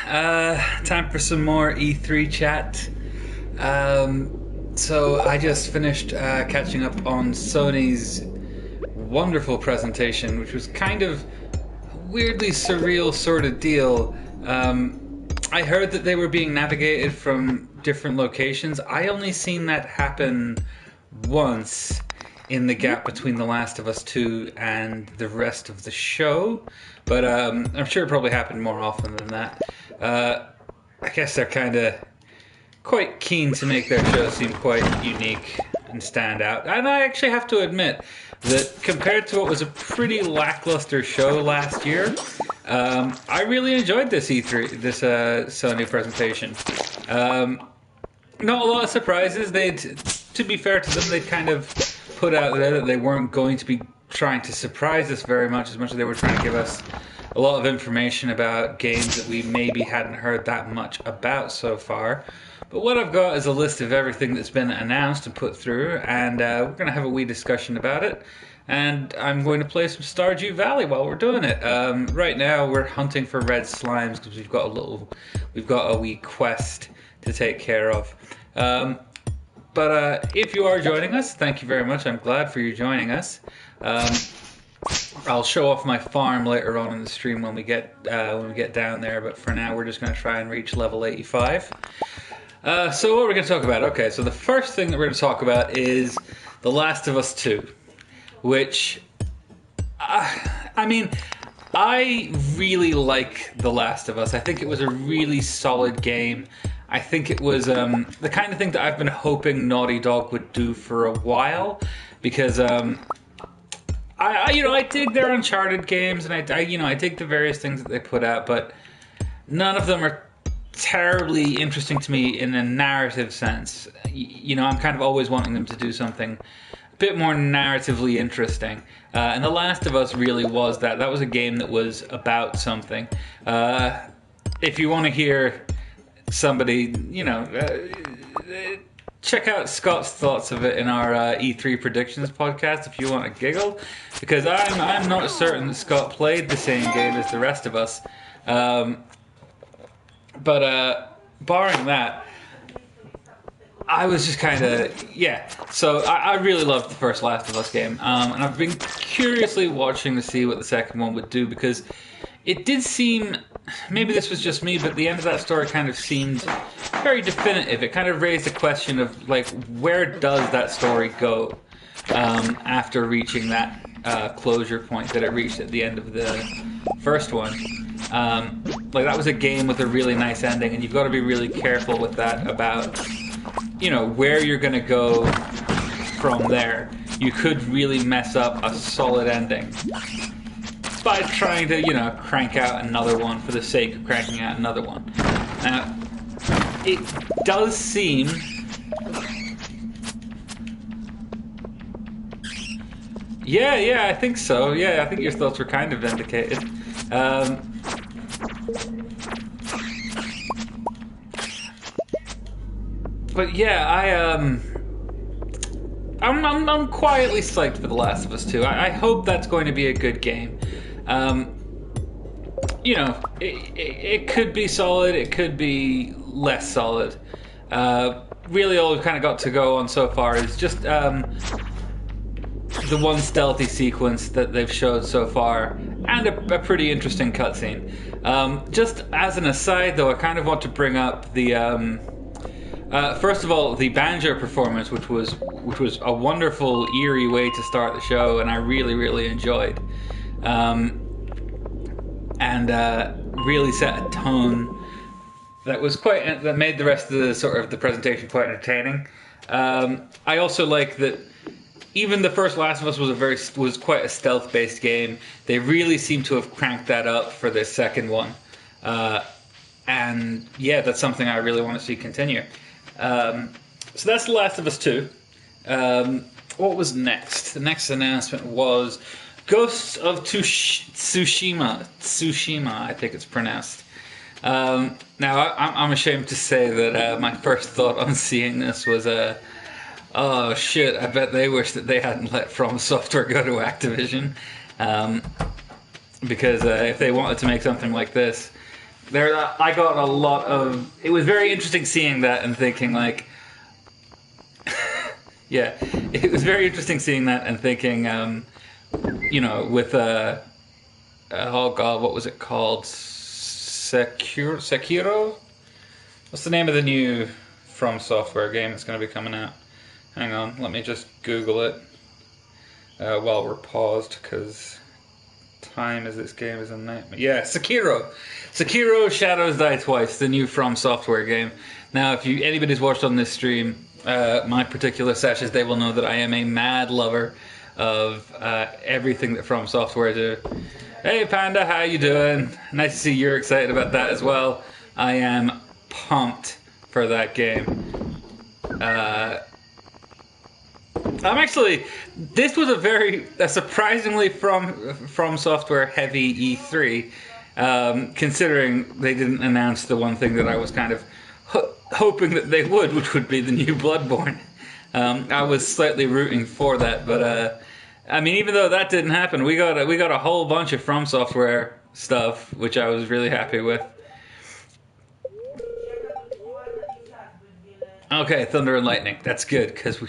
Time for some more E3 chat. So I just finished catching up on Sony's wonderful presentation, which was kind of weirdly surreal sort of deal. I heard that they were being navigated from different locations. I only seen that happen once in the gap between The Last of Us 2 and the rest of the show, but I'm sure it probably happened more often than that. I guess they're kind of quite keen to make their show seem quite unique and stand out. And I actually have to admit that compared to what was a pretty lackluster show last year, I really enjoyed this E3, this Sony presentation. Not a lot of surprises. To be fair to them, they'd kind of put out there that they weren't going to be trying to surprise us very much as they were trying to give us a lot of information about games that we maybe hadn't heard that much about so far. But what I've got is a list of everything that's been announced and put through, and we're going to have a wee discussion about it. And I'm going to play some Stardew Valley while we're doing it. Right now, we're hunting for red slimes because we've got a wee quest to take care of. But if you are joining us, thank you very much. I'm glad for you joining us. I'll show off my farm later on in the stream when we get down there. But for now, we're just going to try and reach level 85. So what we're going to talk about? Okay, so the first thing that we're going to talk about is The Last of Us 2, which I mean, I really like The Last of Us. I think it was a really solid game. I think it was the kind of thing that I've been hoping Naughty Dog would do for a while, because I dig their Uncharted games, and I dig the various things that they put out, but none of them are terribly interesting to me in a narrative sense. I'm kind of always wanting them to do something a bit more narratively interesting. And The Last of Us really was that. That was a game that was about something. If you want to hear somebody, check out Scott's thoughts of it in our E3 predictions podcast if you want to giggle, because I'm not certain that Scott played the same game as the rest of us. But barring that, I was just kind of, yeah. So I really loved the first Last of Us game. And I've been curiously watching to see what the second one would do, because it did seem, maybe this was just me, but the end of that story kind of seemed very definitive. It kind of raised a question of, like, where does that story go after reaching that closure point that it reached at the end of the first one. Like, that was a game with a really nice ending, and you've got to be really careful with that about, where you're going to go from there. You could really mess up a solid ending by trying to, crank out another one for the sake of cranking out another one. Now, it does seem... Yeah, I think so. Yeah, I think your thoughts were kind of vindicated. But yeah, I'm quietly psyched for The Last of Us 2. I hope that's going to be a good game. It could be solid, it could be less solid. Really all we've kind of got to go on so far is just the one stealthy sequence that they've showed so far, and a pretty interesting cutscene. Just as an aside, though, I kind of want to bring up the first of all, the banjo performance, which was a wonderful, eerie way to start the show, and I really, really enjoyed, and really set a tone that made the rest of the presentation quite entertaining. I also like that even the first Last of Us was quite a stealth-based game. They really seem to have cranked that up for this second one, and yeah, that's something I really want to see continue. So that's The Last of Us 2. What was next? The next announcement was Ghosts of Tsushima. Tsushima, I think it's pronounced. Now, I'm ashamed to say that my first thought on seeing this was, oh shit, I bet they wish that they hadn't let From Software go to Activision. Because if they wanted to make something like this, There, I got a lot of. It was very interesting seeing that and thinking like, yeah, it was very interesting seeing that and thinking, you know, with oh god, what was it called? Sekiro? What's the name of the new From Software game that's going to be coming out? Hang on, let me just Google it while we're paused, because time as this game is a nightmare. Yeah, Sekiro. Sekiro Shadows Die Twice, the new From Software game. Now, if anybody's watched on this stream my particular sessions, they will know that I am a mad lover of everything that From Software do. Hey Panda, how you doing? Nice to see you're excited about that as well. I am pumped for that game. I'm actually. This was a surprisingly from Software heavy E3, considering they didn't announce the one thing that I was kind of hoping that they would, which would be the new Bloodborne. I was slightly rooting for that, but I mean, even though that didn't happen, we got a whole bunch of From Software stuff, which I was really happy with. Okay, Thunder and Lightning. That's good, because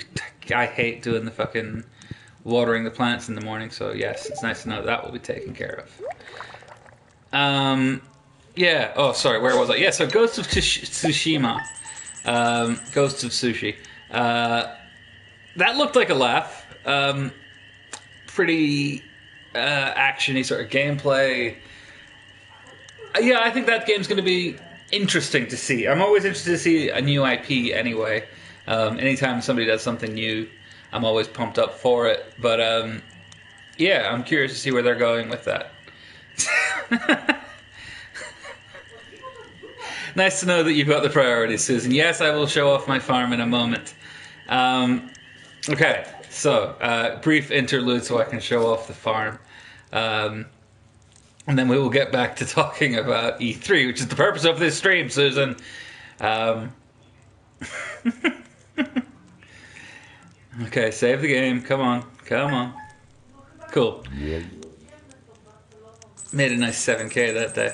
I hate doing the fucking watering the plants in the morning, so yes, it's nice to know that will be taken care of. Yeah, oh, sorry, where was I? Yeah, so Ghost of Tsushima. Ghost of Sushi. That looked like a laugh. Pretty action-y sort of gameplay. Yeah, I think that game's going to be interesting to see. I'm always interested to see a new IP anyway. Anytime somebody does something new, I'm always pumped up for it. But yeah, I'm curious to see where they're going with that. Nice to know that you've got the priorities, Susan. Yes, I will show off my farm in a moment. Okay, so brief interlude so I can show off the farm. And then we will get back to talking about E3, which is the purpose of this stream, Susan. Okay, save the game. Come on. Come on. Cool. Made a nice 7K that day.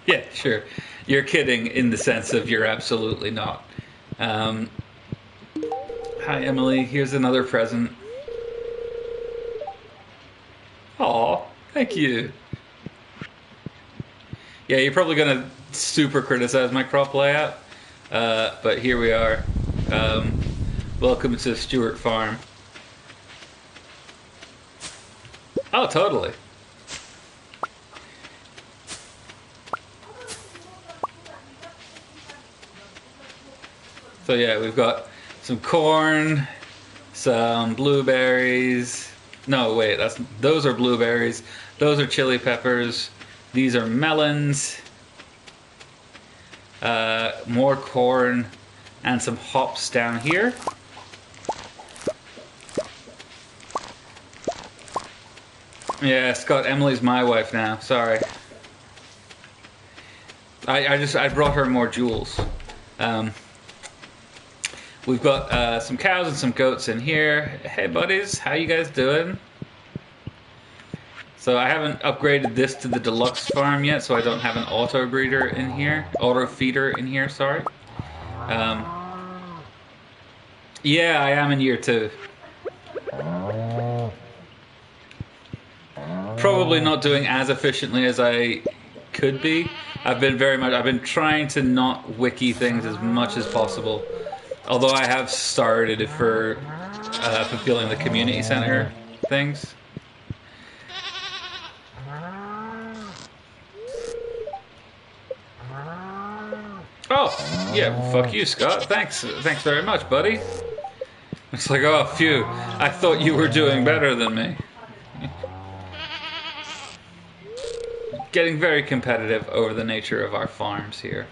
Yeah, sure. You're kidding in the sense of you're absolutely not. Hi, Emily. Here's another present. Aw, thank you. Yeah, you're probably going to super criticize my crop layout, but here we are. Welcome to Stewart Farm. Oh, totally. So yeah, we've got some corn, some blueberries. No, wait, those are blueberries. Those are chili peppers. These are melons. More corn and some hops down here. Yeah, Scott, Emily's my wife now. Sorry. I brought her more jewels. We've got some cows and some goats in here. Hey buddies, how you guys doing? So I haven't upgraded this to the deluxe farm yet, so I don't have an auto breeder in here. Auto feeder in here, sorry. Yeah, I am in year 2. Probably not doing as efficiently as I could be. I've been trying to not wiki things as much as possible. Although I have started for fulfilling the community center things. Oh, yeah, well, fuck you, Scott. Thanks very much, buddy. It's like, oh, phew, I thought you were doing better than me. Getting very competitive over the nature of our farms here.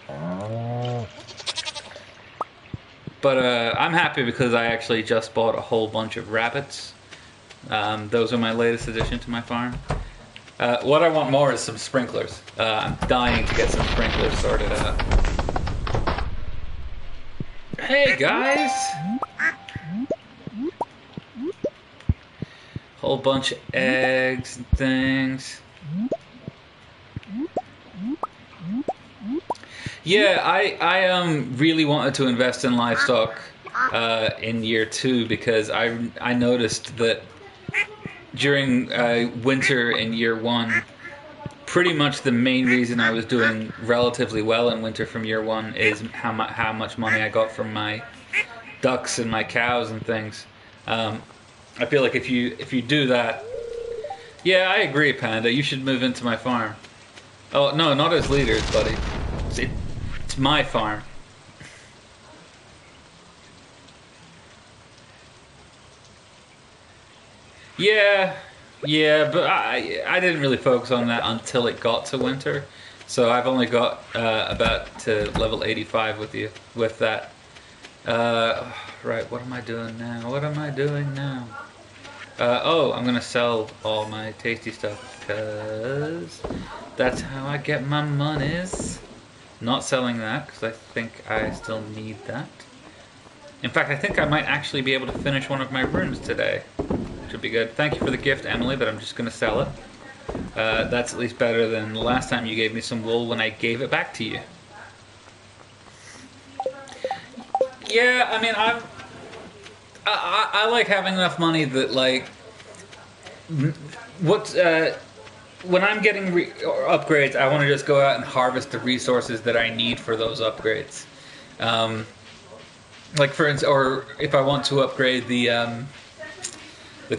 But I'm happy because I actually just bought a whole bunch of rabbits. Those are my latest addition to my farm. What I want more is some sprinklers. I'm dying to get some sprinklers sorted out. Hey guys! Whole bunch of eggs and things. Yeah, I really wanted to invest in livestock in year 2 because I noticed that during winter in year 1, pretty much the main reason I was doing relatively well in winter from year 1 is how much money I got from my ducks and my cows and things. I feel like if you do that, yeah, I agree, Panda. You should move into my farm. Oh no, not as leaders, buddy. It's my farm. Yeah, yeah, but I didn't really focus on that until it got to winter. So I've only got about to level 85 with you with that. Right, what am I doing now? What am I doing now? Oh, I'm gonna sell all my tasty stuff because that's how I get my monies. Not selling that because I think I still need that. In fact, I think I might actually be able to finish one of my runes today, which would be good. Thank you for the gift, Emily, but I'm just gonna sell it. That's at least better than the last time you gave me some wool when I gave it back to you. Yeah, I mean, I like having enough money that like what when I'm getting upgrades, I want to just go out and harvest the resources that I need for those upgrades. Like for instance, or if I want to upgrade the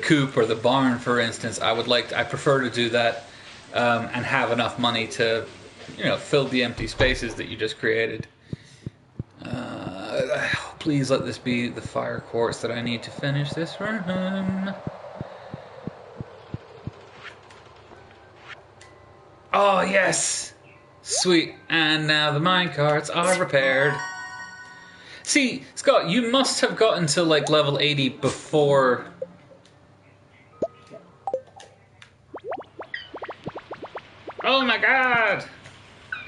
coop or the barn, for instance, I prefer to do that and have enough money to, fill the empty spaces that you just created. Please let this be the fire quartz that I need to finish this room. Oh, yes! Sweet. And now the minecarts are repaired. See, Scott, you must have gotten to like level 80 before... Oh my god!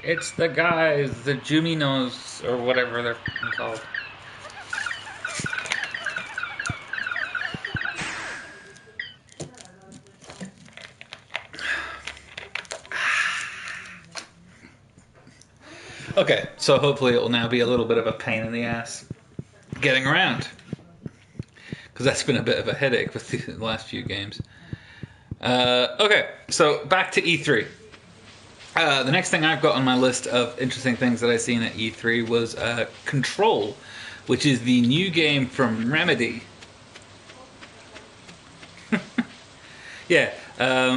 It's the guys, the Juminos, or whatever they're called. Okay, so hopefully it will now be a little bit of a pain in the ass getting around. Because that's been a bit of a headache with the last few games. Okay, so back to E3. The next thing I've got on my list of interesting things that I've seen at E3 was Control, which is the new game from Remedy. Yeah,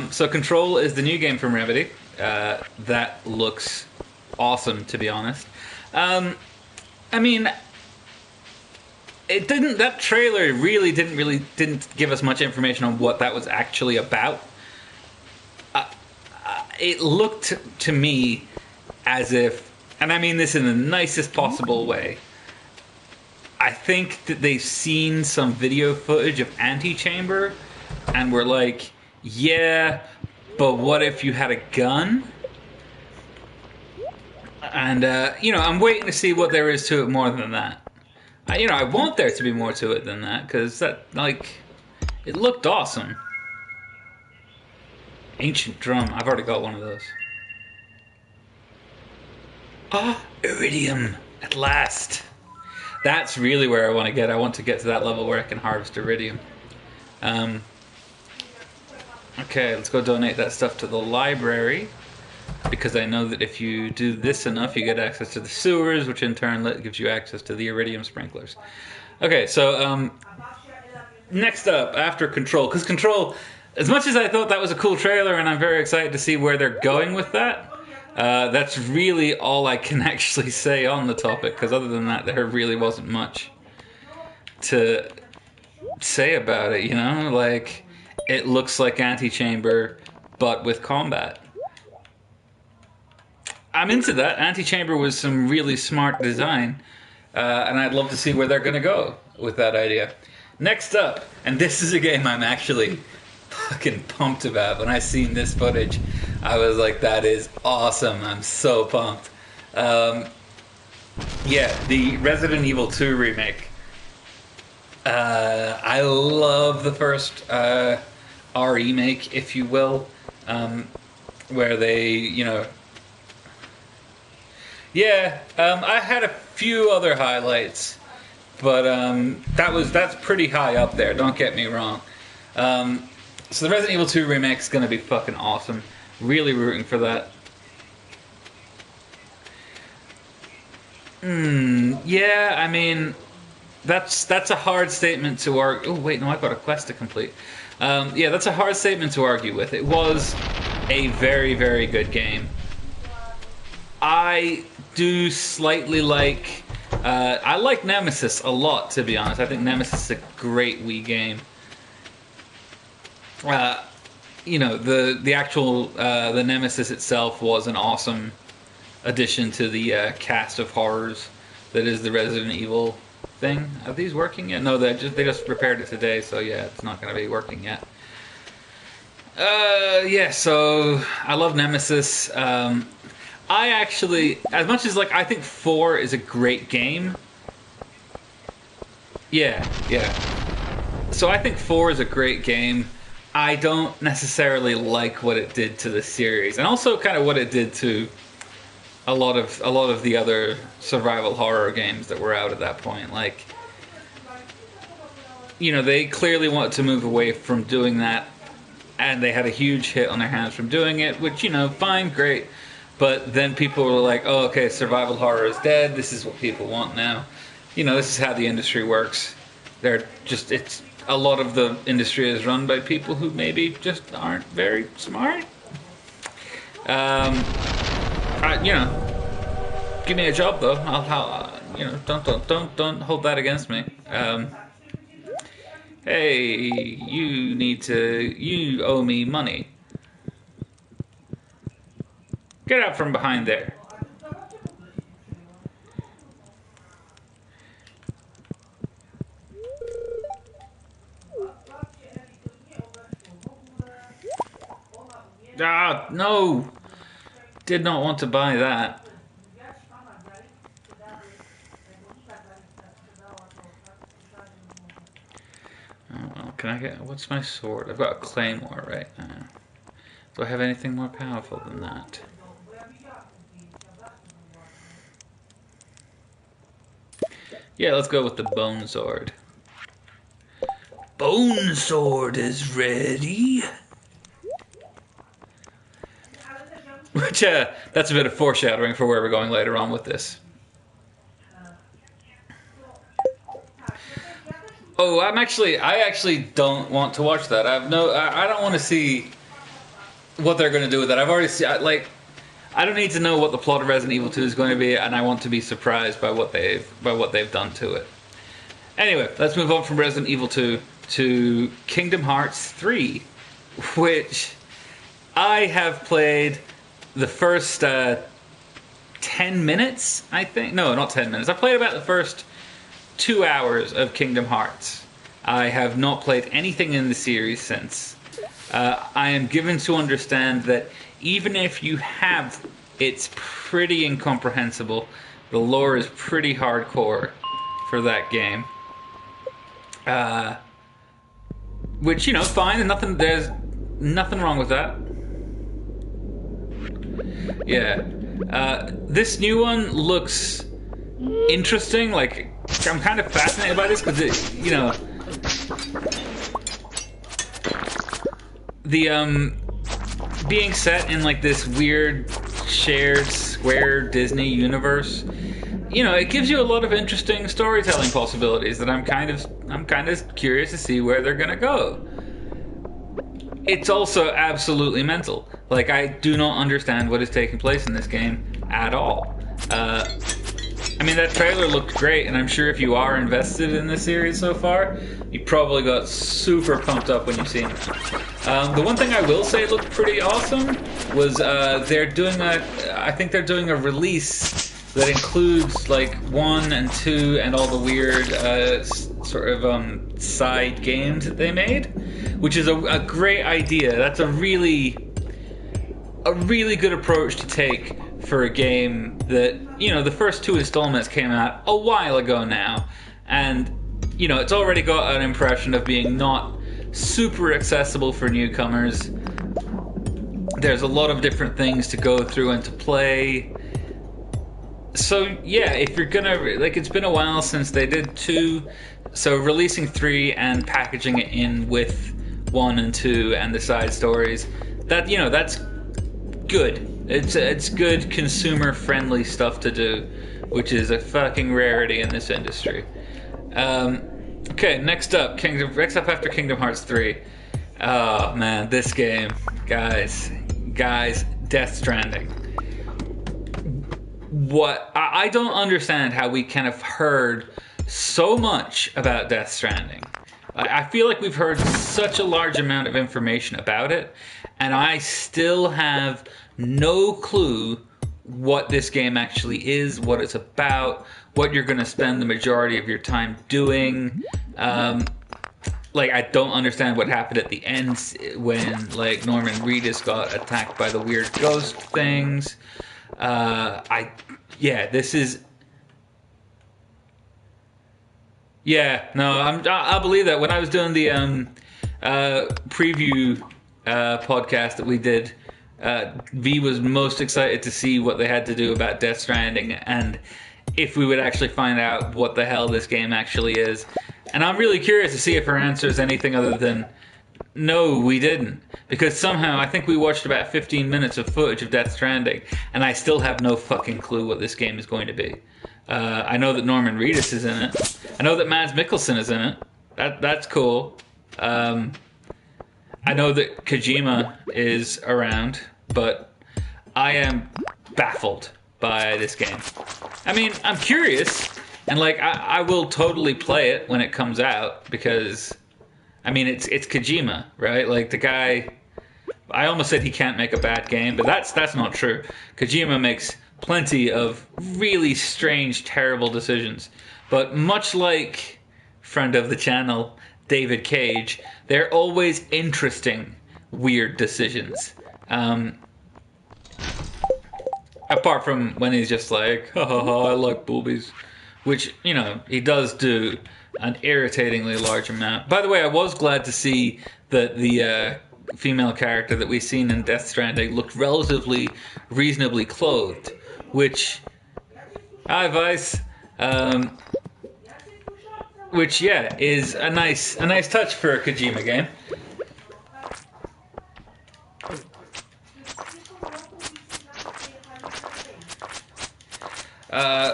so Control is the new game from Remedy. That looks awesome, to be honest. I mean, that trailer really didn't give us much information on what that was actually about. It looked to me as if, and I mean this in the nicest possible way, I think that they've seen some video footage of Antechamber and were like, yeah, but what if you had a gun? And, I'm waiting to see what there is to it more than that. I want there to be more to it than that, because it looked awesome. Ancient drum. I've already got one of those. Ah, iridium. At last. That's really where I want to get. I want to get to that level where I can harvest iridium. Okay, let's go donate that stuff to the library. Because I know that if you do this enough, you get access to the sewers, which in turn gives you access to the iridium sprinklers. Okay, so next up, after Control, because Control, as much as I thought that was a cool trailer, and I'm very excited to see where they're going with that, that's really all I can actually say on the topic, because other than that, there really wasn't much to say about it, Like, it looks like Antechamber, but with combat. I'm into that. Antechamber was some really smart design, and I'd love to see where they're going to go with that idea. Next up, and this is a game I'm actually fucking pumped about. When I seen this footage, I was like, that is awesome. I'm so pumped. Yeah, the Resident Evil 2 remake. I love the first remake, if you will, where they, Yeah, I had a few other highlights, but that's pretty high up there. Don't get me wrong. So the Resident Evil 2 remake is going to be fucking awesome. Really rooting for that. Yeah, I mean, that's a hard statement to argue. Oh wait, no, I've got a quest to complete. Yeah, that's a hard statement to argue with. It was a very, very good game. I do slightly like. I like Nemesis a lot, to be honest. I think Nemesis is a great Wii game. You know, the actual the Nemesis itself was an awesome addition to the cast of horrors that is the Resident Evil thing. Are these working yet? No, they just repaired it today, so yeah, it's not going to be working yet. Yeah, so I love Nemesis. I actually, as much as like I think 4 is a great game. Yeah. So I think 4 is a great game. I don't necessarily like what it did to the series, and also kind of what it did to a lot of the other survival horror games that were out at that point. Like, you know, they clearly wanted to move away from doing that, and they had a huge hit on their hands from doing it, which, you know, fine, great. But then people were like, oh, okay, survival horror is dead. This is what people want now. You know, this is how the industry works. It's a lot of the industry is run by people who maybe just aren't very smart. You know, give me a job though. I'll you know, don't hold that against me. Hey, you owe me money. Get out from behind there. Ah, no! Did not want to buy that. Oh, well, can I get... What's my sword? I've got a claymore right now. Do I have anything more powerful than that? Yeah, let's go with the bone sword. Bone sword is ready. Which, that's a bit of foreshadowing for where we're going later on with this. Oh, I actually don't want to watch that. I don't want to see what they're going to do with that. I've already seen, I don't need to know what the plot of Resident Evil 2 is going to be, and I want to be surprised by what they've done to it. Anyway, let's move on from Resident Evil 2 to Kingdom Hearts 3, which I have played the first 10 minutes, I think. No, not 10 minutes. I played about the first 2 hours of Kingdom Hearts. I have not played anything in the series since. I am given to understand that even if you have, it's pretty incomprehensible. The lore is pretty hardcore for that game. Which, you know, fine. There's nothing wrong with that. Yeah. This new one looks interesting. Like, I'm kind of fascinated by this because it, you know, the being set in like this weird shared square Disney universe, you know, it gives you a lot of interesting storytelling possibilities that I'm kind of curious to see where they're gonna go. It's also absolutely mental. Like, I do not understand what is taking place in this game at all. I mean, that trailer looked great, and I'm sure if you are invested in this series so far, you probably got super pumped up when you've seen it. The one thing I will say looked pretty awesome was I think they're doing a release that includes like 1 and 2 and all the weird side games that they made, which is a great idea. That's a really good approach to take for a game that, you know, the first 2 installments came out a while ago now, and, you know, it's already got an impression of being not super accessible for newcomers. There's a lot of different things to go through and to play. So yeah, if you're gonna like, it's been a while since they did 2, so releasing 3 and packaging it in with 1 and 2 and the side stories, that that's good. It's good consumer friendly stuff to do, which is a fucking rarity in this industry. Um, okay, next up after Kingdom Hearts 3. Oh man, this game, guys, Death Stranding. What I don't understand how we kind of heard so much about Death Stranding. I feel like we've heard such a large amount of information about it, and I still have no clue what this game actually is, what it's about, what you're going to spend the majority of your time doing. Like, I don't understand what happened at the end when, like, Norman Reedus got attacked by the weird ghost things. This is. Yeah, no, I believe that. When I was doing the preview podcast that we did, V was most excited to see what they had to do about Death Stranding and if we would actually find out what the hell this game actually is. And I'm really curious to see if her answer is anything other than no, we didn't. Because somehow I think we watched about 15 minutes of footage of Death Stranding, and I still have no fucking clue what this game is going to be. I know that Norman Reedus is in it. I know that Mads Mikkelsen is in it. That's cool. I know that Kojima is around, but I am baffled by this game. I mean, I'm curious, and like I will totally play it when it comes out because, I mean, it's Kojima, right? Like the guy. I almost said he can't make a bad game, but that's not true. Kojima makes plenty of really strange, terrible decisions. But much like friend of the channel, David Cage, they're always interesting, weird decisions. Apart from when he's just like, ha ha ha, I like boobies. Which, he does do an irritatingly large amount. By the way, I was glad to see that the female character that we've seen in Death Stranding looked relatively reasonably clothed, which, hi Vice, which is a nice touch for a Kojima game.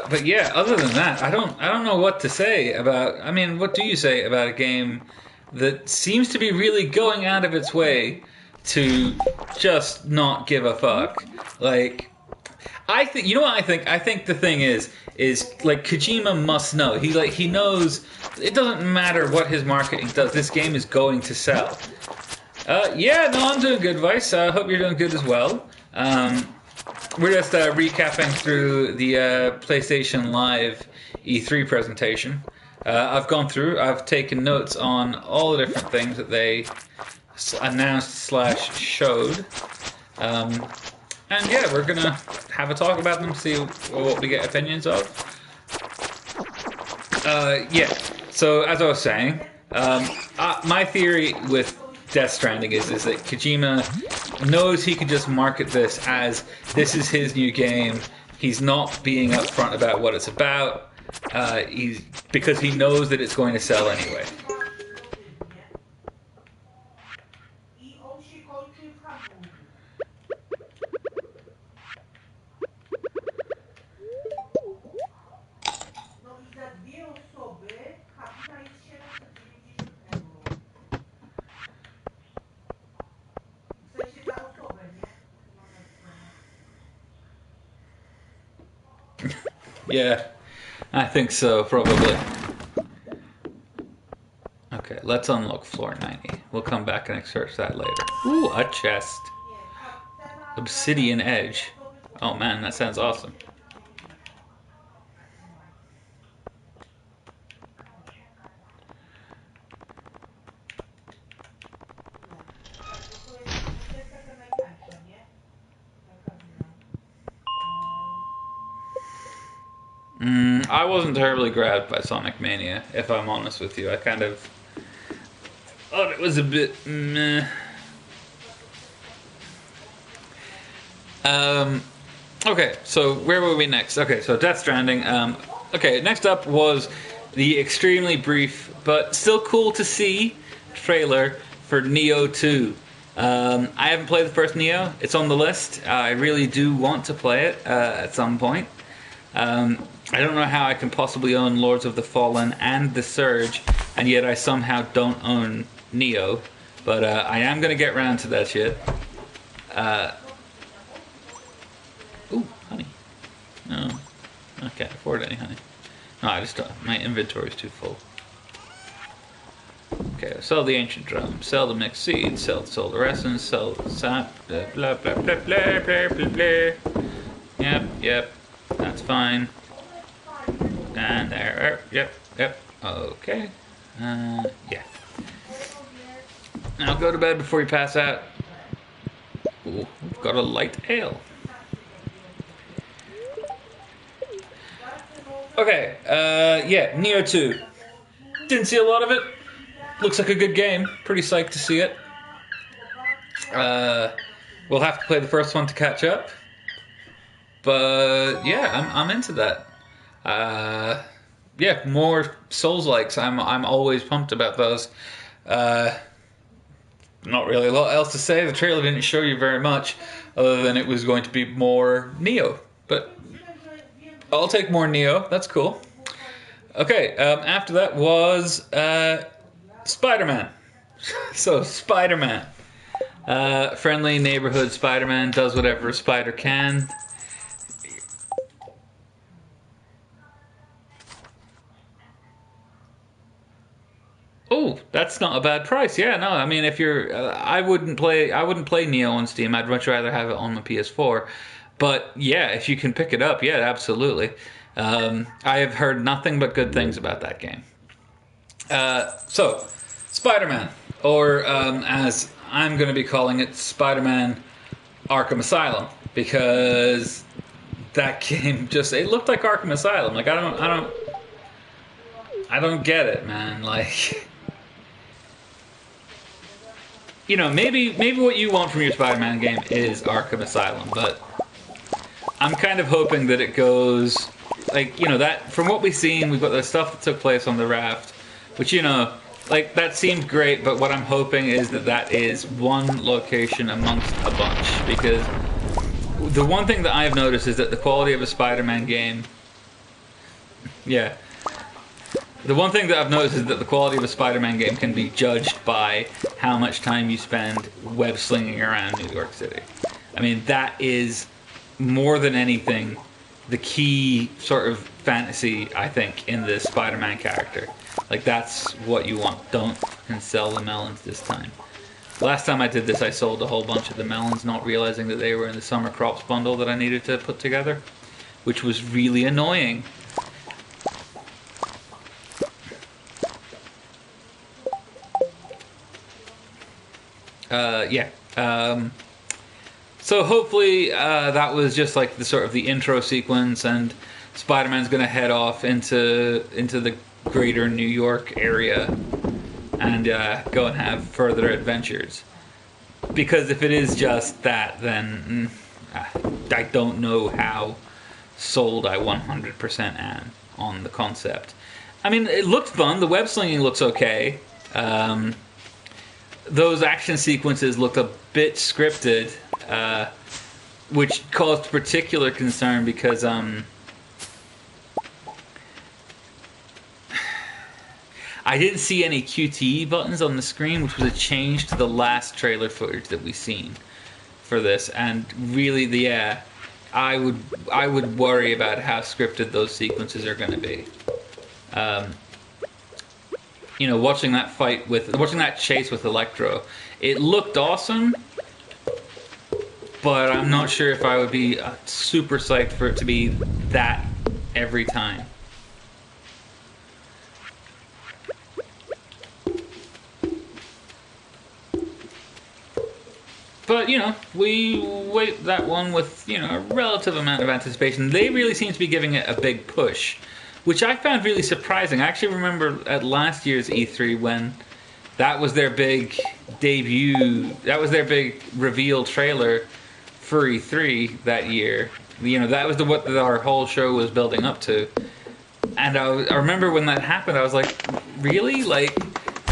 But yeah, other than that, I don't know what to say about. I mean, what do you say about a game that seems to be really going out of its way to just not give a fuck? Like, I think, you know what I think? I think the thing is like Kojima must know. He knows it doesn't matter what his marketing does. This game is going to sell. I'm doing good, Vice. I hope you're doing good as well. We're just recapping through the PlayStation Live E3 presentation. I've gone through, I've taken notes on all the different things that they announced / showed. And yeah, we're going to have a talk about them, see what we get opinions of. So as I was saying, my theory with Death Stranding is that Kojima knows he can just market this as this is his new game. He's not being upfront about what it's about. Because he knows that it's going to sell anyway. Yeah, I think so, probably. Okay, let's unlock floor 90. We'll come back and search that later. Ooh, a chest. Obsidian edge. Oh man, that sounds awesome. I wasn't terribly grabbed by Sonic Mania, if I'm honest with you. I kind of thought it was a bit meh. Okay, so where were we next? Okay, so Death Stranding. Okay, next up was the extremely brief but still cool to see trailer for Neo 2. I haven't played the first Neo. It's on the list. I really do want to play it at some point. I don't know how I can possibly own Lords of the Fallen and The Surge, and yet I somehow don't own Neo. But I am going to get around to that shit. Ooh, honey. No, I can't afford any honey. No, I just don't. My inventory is too full. Okay, sell the ancient drum, sell the mixed seeds, sell the solar essence, sell the sap, blah blah blah blah blah blah blah blah. Yep, that's fine. And there, yep. Okay, yeah. Now go to bed before you pass out. Ooh, we've got a light ale. Okay, yeah, Neo 2. Didn't see a lot of it. Looks like a good game. Pretty psyched to see it. We'll have to play the first one to catch up. But yeah, I'm into that. Yeah, more Souls-likes. I'm always pumped about those. Not really a lot else to say. The trailer didn't show you very much, other than it was going to be more Neo. But I'll take more Neo. That's cool. Okay, after that was Spider-Man. So, Spider-Man. Friendly neighborhood Spider-Man does whatever a spider can. Oh, that's not a bad price. Yeah, no, I mean, if you're, I wouldn't play Neo on Steam. I'd much rather have it on the PS4. But yeah, if you can pick it up, yeah, absolutely. I have heard nothing but good things about that game. So, Spider-Man, or as I'm going to be calling it, Spider-Man Arkham Asylum, because that game it looked like Arkham Asylum. Like I don't get it, man. Like, you know, maybe what you want from your Spider-Man game is Arkham Asylum, but I'm kind of hoping that it goes, like, you know, that from what we've seen, we've got the stuff that took place on the raft, which, you know, like, that seemed great, but what I'm hoping is that is one location amongst a bunch, because the one thing that I've noticed is that the quality of a Spider-Man game, yeah, the one thing that I've noticed is that the quality of a Spider-Man game can be judged by how much time you spend web slinging around New York City. I mean, that is, more than anything, the key sort of fantasy, I think, in the Spider-Man character. Like, that's what you want. Don't fucking sell the melons this time. Last time I did this, I sold a whole bunch of the melons, not realizing that they were in the summer crops bundle that I needed to put together, which was really annoying. Yeah. So hopefully that was just like the sort of the intro sequence, and Spider-Man's going to head off into the greater New York area and go and have further adventures. Because if it is just that, then I don't know how sold I 100% am on the concept. I mean, it looked fun. The web slinging looks okay. Those action sequences looked a bit scripted, which caused particular concern because I didn't see any QTE buttons on the screen, which was a change to the last trailer footage that we've seen for this. And really, I would worry about how scripted those sequences are going to be. You know, watching that chase with Electro, it looked awesome, but I'm not sure if I would be super psyched for it to be that every time. But, you know, we wait that one with, you know, a relative amount of anticipation. They really seem to be giving it a big push, which I found really surprising. I actually remember at last year's E3 when that was their big debut, that was their big reveal trailer for E3 that year. You know, that was what our whole show was building up to. And I remember when that happened, I was like, really? Like,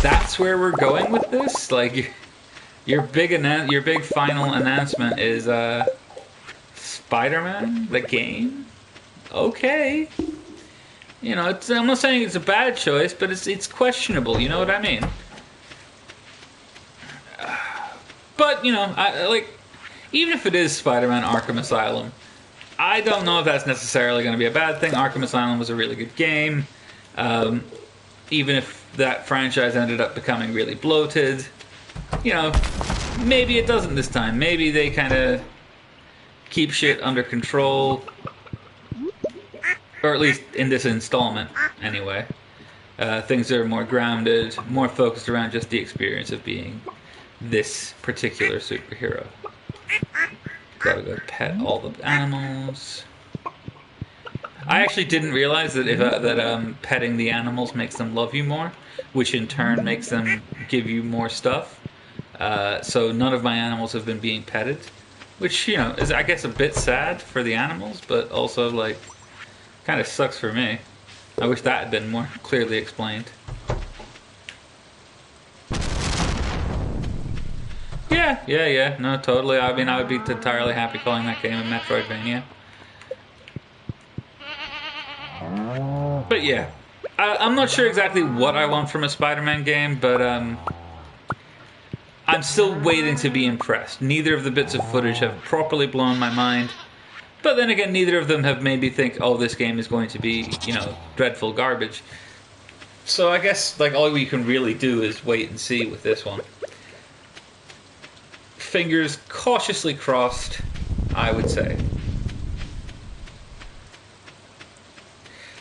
that's where we're going with this? Like, your big final announcement is Spider-Man, the game? Okay. You know, I'm not saying it's a bad choice, but it's questionable, you know what I mean? But, you know, even if it is Spider-Man Arkham Asylum, I don't know if that's necessarily going to be a bad thing. Arkham Asylum was a really good game. Even if that franchise ended up becoming really bloated, you know, maybe it doesn't this time. Maybe they kind of keep shit under control. Or at least in this installment, anyway. Things are more grounded, more focused around just the experience of being this particular superhero. Gotta go pet all the animals. I actually didn't realize that petting the animals makes them love you more, which in turn makes them give you more stuff. So none of my animals have been being petted, which, you know, is, I guess, a bit sad for the animals, but also, like, kind of sucks for me. I wish that had been more clearly explained. Yeah, no, totally. I mean, I would be entirely happy calling that game a Metroidvania. But yeah, I'm not sure exactly what I want from a Spider-Man game, but I'm still waiting to be impressed. Neither of the bits of footage have properly blown my mind. But then again, neither of them have made me think, oh, this game is going to be, you know, dreadful garbage. So I guess, like, all we can really do is wait and see with this one. Fingers cautiously crossed, I would say.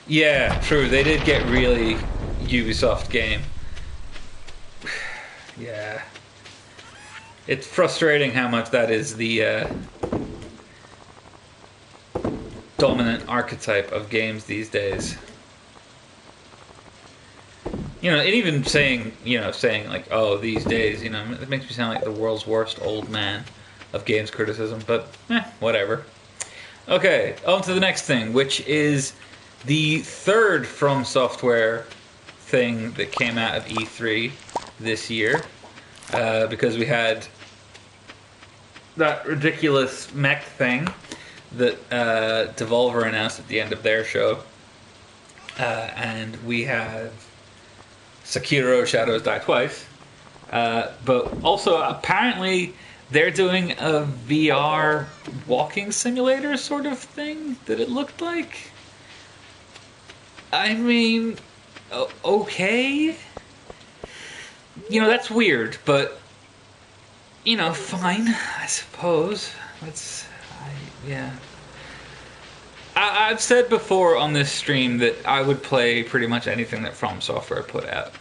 Yeah, true, they did get really Ubisoft game. Yeah. It's frustrating how much that is the dominant archetype of games these days. You know, and even saying like, oh, these days, you know, it makes me sound like the world's worst old man of games criticism, but whatever. Okay, on to the next thing, which is the third From Software thing that came out of E3 this year, because we had that ridiculous mech thing that Devolver announced at the end of their show, and we have Sekiro Shadows Die Twice, but also apparently they're doing a VR walking simulator sort of thing that it looked like. I mean, okay. You know, that's weird, but, you know, fine, I suppose. I've said before on this stream that I would play pretty much anything that From Software put out.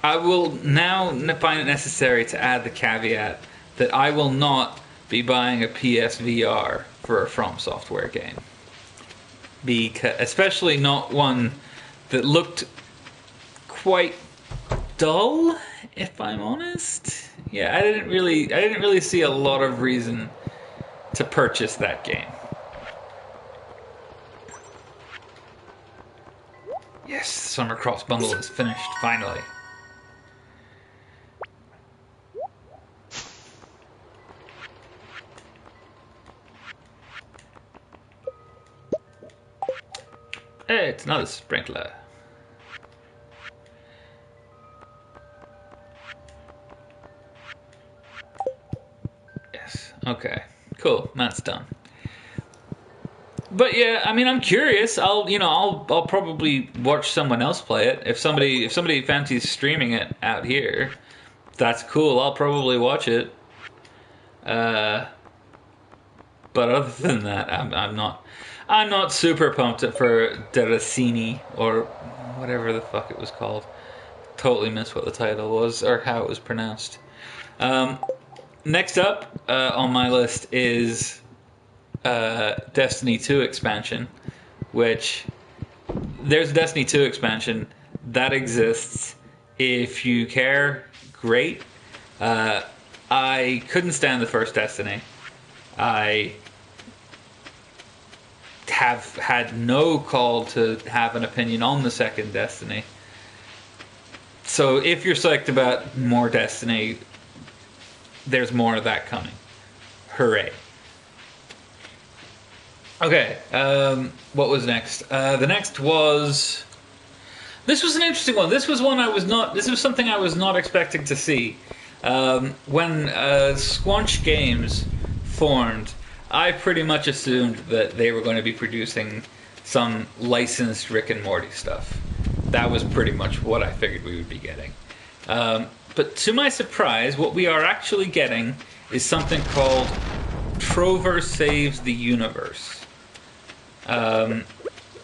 I will now find it necessary to add the caveat that I will not be buying a PSVR for a From Software game. Especially not one that looked quite dull, if I'm honest. Yeah, I didn't really see a lot of reason to purchase that game. Yes, Summer Crops bundle is finished, finally. Hey, it's another sprinkler. Yes, okay, cool, that's done. But yeah, I mean, I'm curious. I'll probably watch someone else play it. If somebody fancies streaming it out here, that's cool. I'll probably watch it. But other than that, I'm not super pumped for Deracini or whatever the fuck it was called. Totally missed what the title was or how it was pronounced. Next up on my list is Destiny 2 expansion, which there's a Destiny 2 expansion that exists. If you care, great. I couldn't stand the first Destiny. I have had no call to have an opinion on the second Destiny. So if you're psyched about more Destiny, there's more of that coming. Hooray. Okay, what was next? The next was... This was an interesting one. This was something I was not expecting to see. When Squanch Games formed, I pretty much assumed that they were going to be producing some licensed Rick and Morty stuff. That was pretty much what I figured we would be getting. But to my surprise, what we are actually getting is something called Trover Saves the Universe.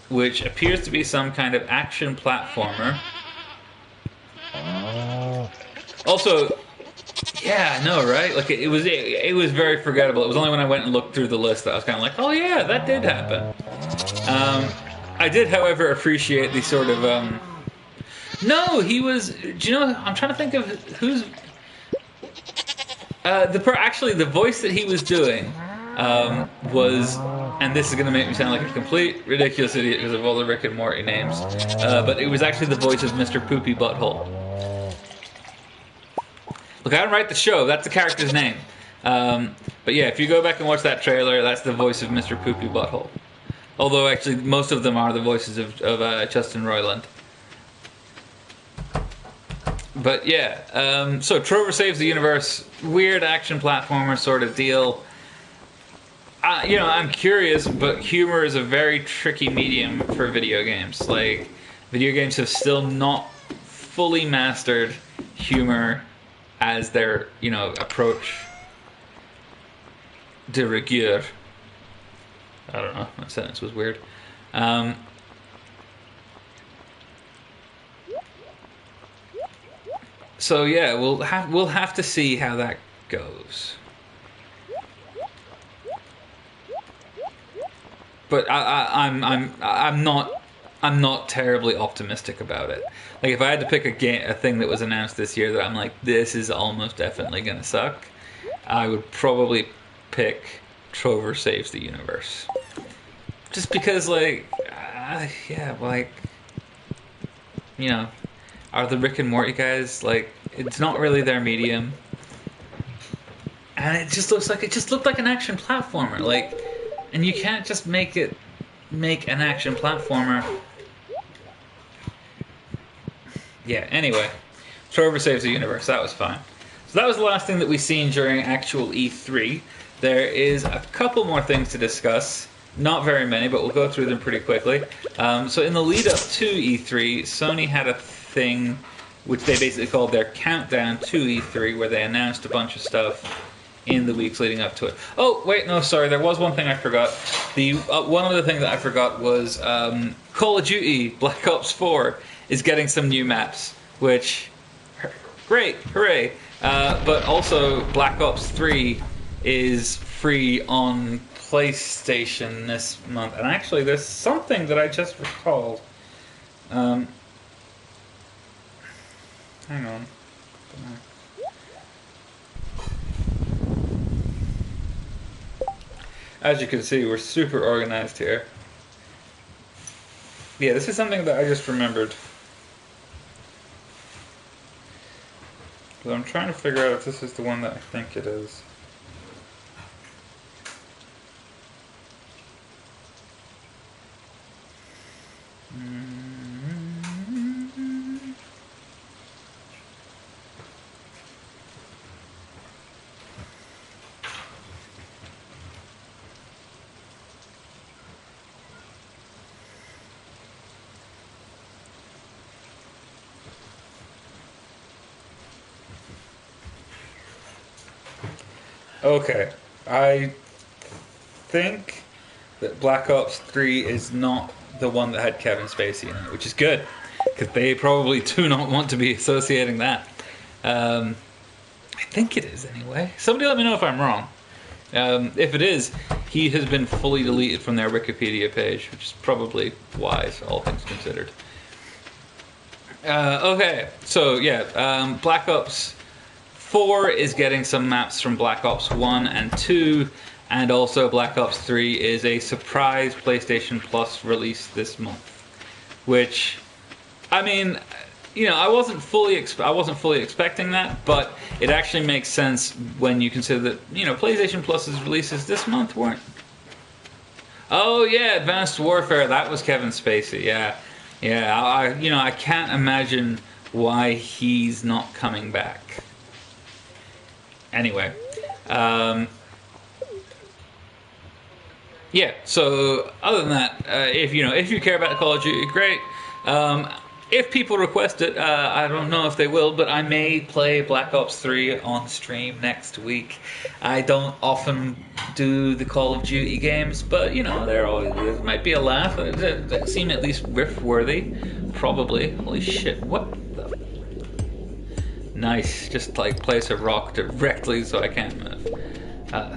Which appears to be some kind of action platformer. Also, yeah, I know, right? Like it was very forgettable. It was only when I went and looked through the list that I was kind of like, oh yeah, that did happen. I did, however, appreciate the sort of no, he was. Do you know? I'm trying to think of who's actually the voice that he was doing was. And this is going to make me sound like a complete ridiculous idiot because of all the Rick and Morty names. But it was actually the voice of Mr. Poopy Butthole. Look, I didn't write the show. That's the character's name. But yeah, if you go back and watch that trailer, that's the voice of Mr. Poopy Butthole. Although, actually, most of them are the voices of Justin Roiland. But yeah, so Trover Saves the Universe. Weird action platformer sort of deal. I'm curious, but humor is a very tricky medium for video games. Like, video games have still not fully mastered humor as their, approach de rigueur. I don't know, that sentence was weird. So yeah, we'll have to see how that goes. But I'm not terribly optimistic about it. Like, if I had to pick a thing that was announced this year that I'm like, this is almost definitely gonna suck, I would probably pick Trover Saves the Universe. Just because, are the Rick and Morty guys, it's not really their medium, and it just looked like an action platformer, and you can't just make an action platformer. Yeah, anyway. Trover Saves the Universe. That was fine. So that was the last thing that we've seen during actual E3. There is a couple more things to discuss. Not very many, but we'll go through them pretty quickly. So in the lead up to E3, Sony had a thing which they basically called their countdown to E3, where they announced a bunch of stuff in the weeks leading up to it. Oh, wait, no, sorry, there was one thing I forgot. One other thing that I forgot was Call of Duty Black Ops 4 is getting some new maps, which, great, hooray. But also, Black Ops 3 is free on PlayStation this month. And actually, there's something that I just recalled. Hang on. As you can see, we're super organized here. Yeah, this is something that I just remembered. But I'm trying to figure out if this is the one that I think it is. Okay, I think that Black Ops 3 is not the one that had Kevin Spacey in it, which is good, because they probably do not want to be associating that. I think it is anyway. Somebody let me know if I'm wrong. If it is, he has been fully deleted from their Wikipedia page, which is probably wise, all things considered. Okay, so yeah, Black Ops 4 is getting some maps from Black Ops 1 and 2. and also Black Ops 3 is a surprise PlayStation Plus release this month, which, I mean, I wasn't fully expecting that, but it actually makes sense when you consider that PlayStation Plus's releases this month weren't. Oh yeah, Advanced Warfare. That was Kevin Spacey. Yeah. I can't imagine why he's not coming back. Anyway, yeah. So other than that, if you care about Call of Duty, great. If people request it, I don't know if they will, but I may play Black Ops 3 on stream next week. I don't often do the Call of Duty games, but there might be a laugh. They seem at least riff-worthy. Probably. Holy shit, what the... Nice, just like place a rock directly so I can't move.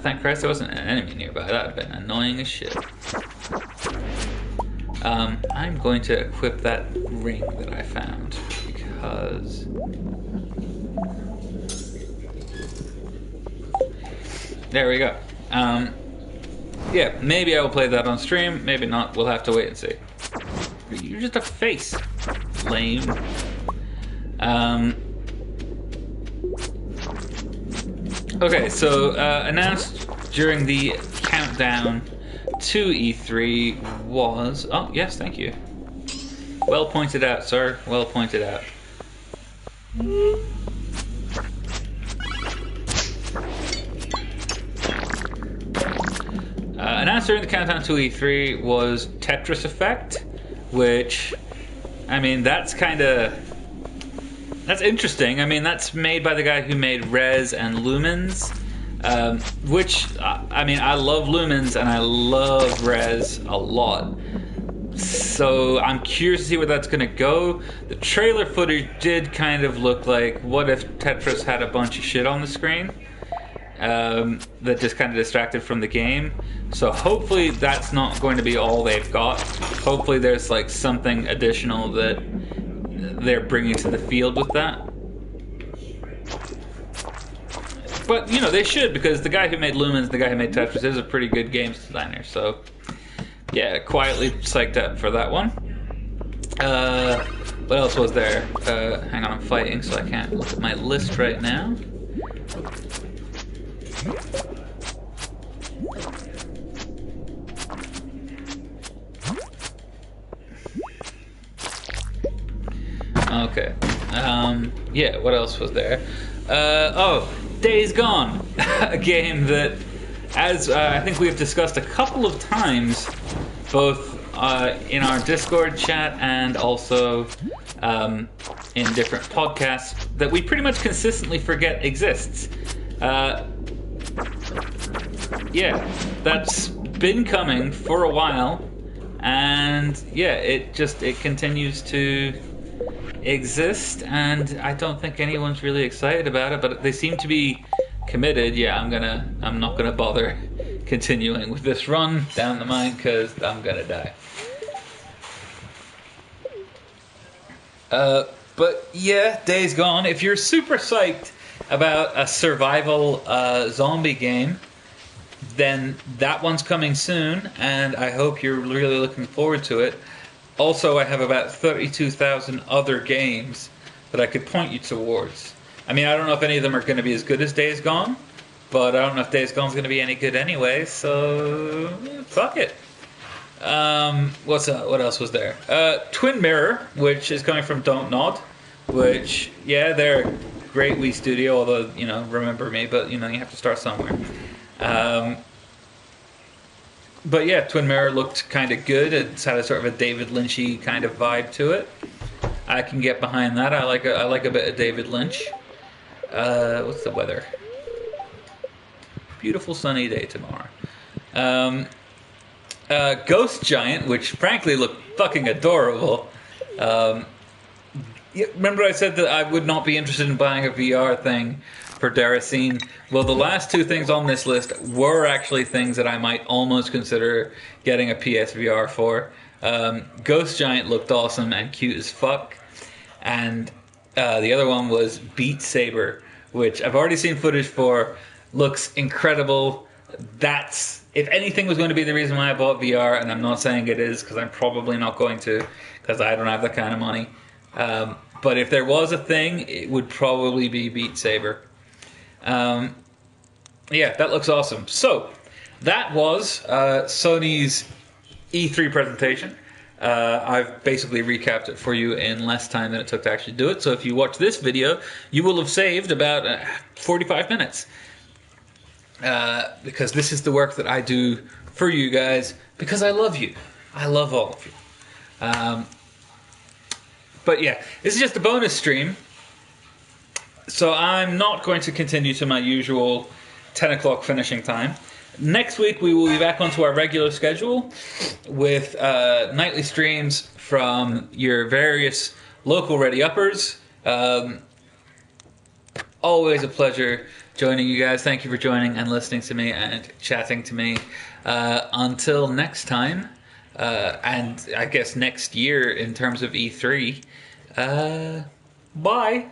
Thank Christ there wasn't an enemy nearby. That would have been annoying as shit. I'm going to equip that ring that I found because there we go. Yeah, maybe I will play that on stream. Maybe not. We'll have to wait and see. You're just a face. Lame. Okay, so announced during the countdown to E3 was... Oh, yes, thank you. Well pointed out, sir. Well pointed out. Announced during the countdown to E3 was Tetris Effect, which, I mean, that's interesting. I mean, that's made by the guy who made Rez and Lumens. Which, I mean, I love Lumens and I love Rez a lot. So I'm curious to see where that's going to go. The trailer footage did kind of look like, what if Tetris had a bunch of shit on the screen that just kind of distracted from the game. So hopefully that's not going to be all they've got. Hopefully there's like something additional that they're bringing to the field with that. But, they should, because the guy who made Lumens, the guy who made Tetris, is a pretty good games designer. So, yeah, quietly psyched up for that one. What else was there? Hang on, I'm fighting, so I can't look at my list right now. Okay. Yeah, what else was there? Days Gone, a game that, as I think we've discussed a couple of times, both in our Discord chat and also in different podcasts, that we pretty much consistently forget exists. Yeah, that's been coming for a while, and yeah, it continues to exist, and I don't think anyone's really excited about it, but they seem to be committed. Yeah, I'm not gonna bother continuing with this run down the mine because I'm gonna die. But yeah, Days Gone. If you're super psyched about a survival zombie game, then that one's coming soon, and I hope you're really looking forward to it. Also, I have about 32,000 other games that I could point you towards. I mean, I don't know if any of them are going to be as good as Days Gone, but I don't know if Days Gone's going to be any good anyway, so fuck it. What else was there? Twin Mirror, which is coming from Don't Nod, which, yeah, they're a great Wii studio, although, remember me, but, you have to start somewhere. But yeah, Twin Mirror looked kind of good. It's had a sort of a David Lynchy kind of vibe to it. I can get behind that. I like a bit of David Lynch. What's the weather? Beautiful sunny day tomorrow. Ghost Giant, which frankly looked fucking adorable. Remember I said that I would not be interested in buying a VR thing for Daracine? Well, the last two things on this list were actually things that I might almost consider getting a PSVR for. Ghost Giant looked awesome and cute as fuck. And the other one was Beat Saber, which I've already seen footage for. Looks incredible. That's, if anything was going to be the reason why I bought VR, and I'm not saying it is, because I'm probably not going to, because I don't have that kind of money. But if there was a thing, it would probably be Beat Saber. Yeah, that looks awesome. So, that was Sony's E3 presentation. I've basically recapped it for you in less time than it took to actually do it. So if you watch this video, you will have saved about 45 minutes. Because this is the work that I do for you guys, because I love you. I love all of you. But yeah, this is just a bonus stream. So I'm not going to continue to my usual 10 o'clock finishing time. Next week we will be back onto our regular schedule with nightly streams from your various local ready-uppers. Always a pleasure joining you guys. Thank you for joining and listening to me and chatting to me. Until next time, and I guess next year in terms of E3, bye.